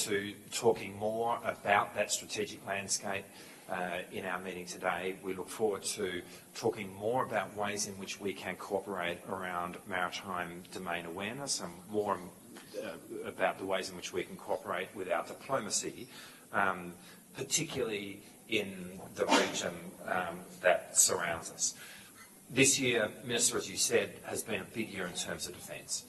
to talking more about that strategic landscape in our meeting today. We look forward to talking more about ways in which we can cooperate around maritime domain awareness and more about the ways in which we can cooperate with our diplomacy, particularly in the region that surrounds us. This year, Minister, as you said, has been a big year in terms of defence.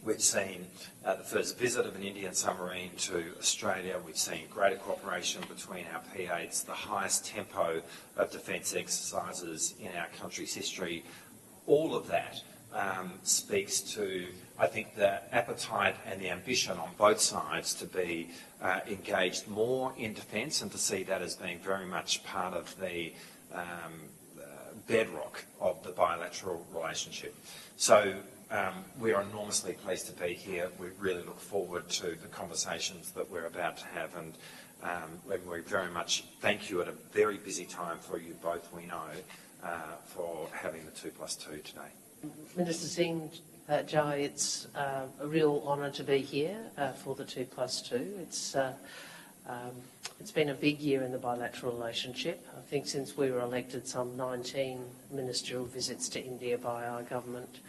We've seen the first visit of an Indian submarine to Australia. We've seen greater cooperation between our P8s, the highest tempo of defence exercises in our country's history. All of that speaks to, I think, the appetite and the ambition on both sides to be engaged more in defence and to see that as being very much part of the bedrock of the bilateral relationship. So we are enormously pleased to be here. We really look forward to the conversations that we're about to have, and we very much thank you at a very busy time for you both, we know, for having the 2+2 today. Minister Singh, Jai, it's a real honour to be here for the 2+2. It's been a big year in the bilateral relationship. I think since we were elected, some 19 ministerial visits to India by our government.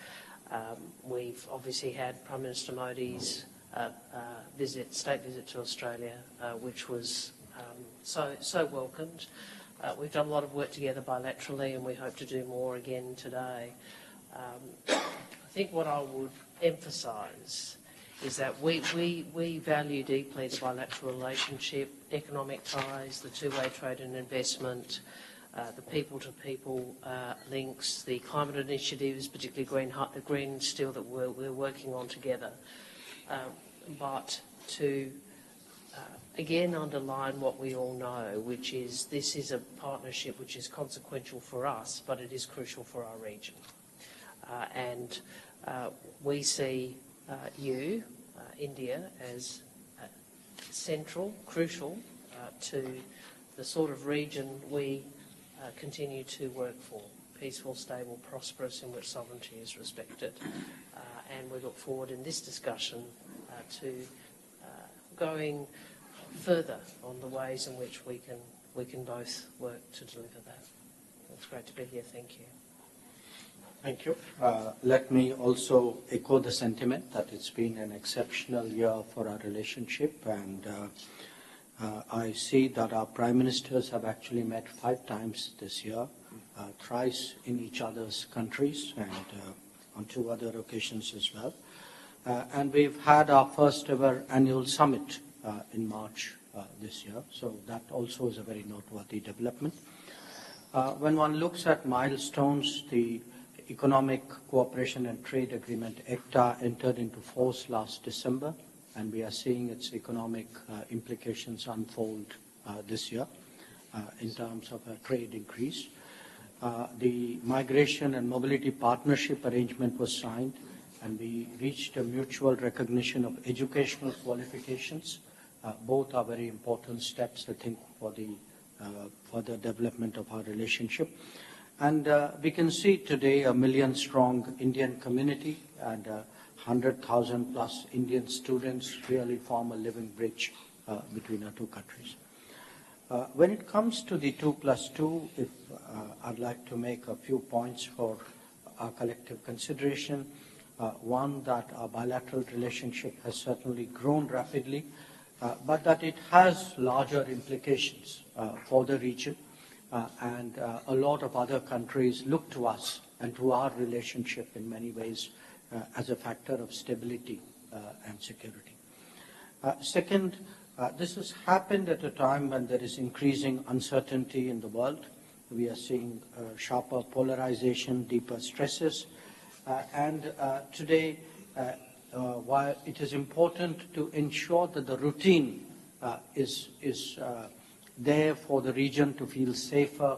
We've obviously had Prime Minister Modi's state visit to Australia, which was so welcomed. We've done a lot of work together bilaterally, and we hope to do more again today. I think what I would emphasise is that we value deeply the bilateral relationship, economic ties, the two-way trade and investment, the people-to-people links, the climate initiatives, particularly Green Steel that we're working on together. But to again underline what we all know, which is this is a partnership which is consequential for us, but it is crucial for our region. And we see India, as central, crucial to the sort of region we continue to work for, peaceful, stable, prosperous, in which sovereignty is respected. And we look forward in this discussion to going further on the ways in which we can both work to deliver that. It's great to be here. Thank you. Thank you. Let me also echo the sentiment that it's been an exceptional year for our relationship, and I see that our Prime Ministers have actually met 5 times this year, thrice in each other's countries and on 2 other occasions as well. And we've had our first ever annual summit in March this year, so that also is a very noteworthy development. When one looks at milestones, the Economic Cooperation and Trade Agreement, ECTA, entered into force last December, and we are seeing its economic implications unfold this year in terms of a trade increase. The Migration and Mobility Partnership Arrangement was signed, and we reached a mutual recognition of educational qualifications. Both are very important steps, I think, for the development of our relationship. And we can see today a million-strong Indian community and 100,000 plus Indian students really form a living bridge between our 2 countries. When it comes to the 2+2, I'd like to make a few points for our collective consideration. One, that our bilateral relationship has certainly grown rapidly, but that it has larger implications for the region. And a lot of other countries look to us and to our relationship in many ways as a factor of stability and security. Second, this has happened at a time when there is increasing uncertainty in the world. We are seeing sharper polarization, deeper stresses. And today, while it is important to ensure that the routine is there for the region to feel safer,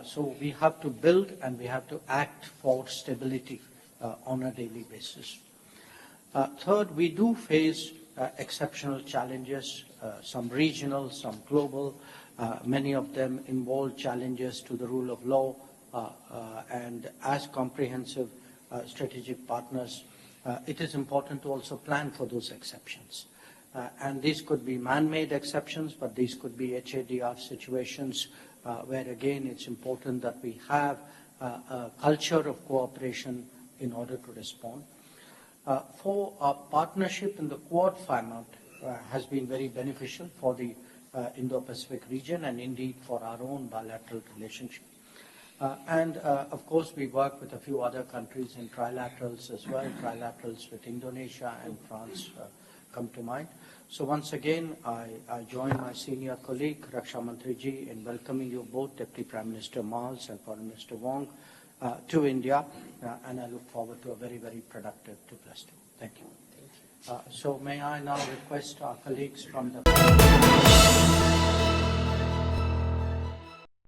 so we have to build and we have to act for stability on a daily basis. Third, we do face exceptional challenges, some regional, some global. Many of them involve challenges to the rule of law, and as comprehensive strategic partners, it is important to also plan for those exceptions. And these could be man-made exceptions, but these could be HADR situations where, again, it's important that we have a culture of cooperation in order to respond. For our partnership in the Quad format has been very beneficial for the Indo-Pacific region and indeed for our own bilateral relationship. Of course, we work with a few other countries in trilaterals as well. Trilaterals with Indonesia and France come to mind. So once again, I join my senior colleague, Raksha Mantriji, in welcoming you both, Deputy Prime Minister Marles and Foreign Minister Wong, to India, and I look forward to a very, very productive 2+2. Thank you. So may I now request our colleagues from the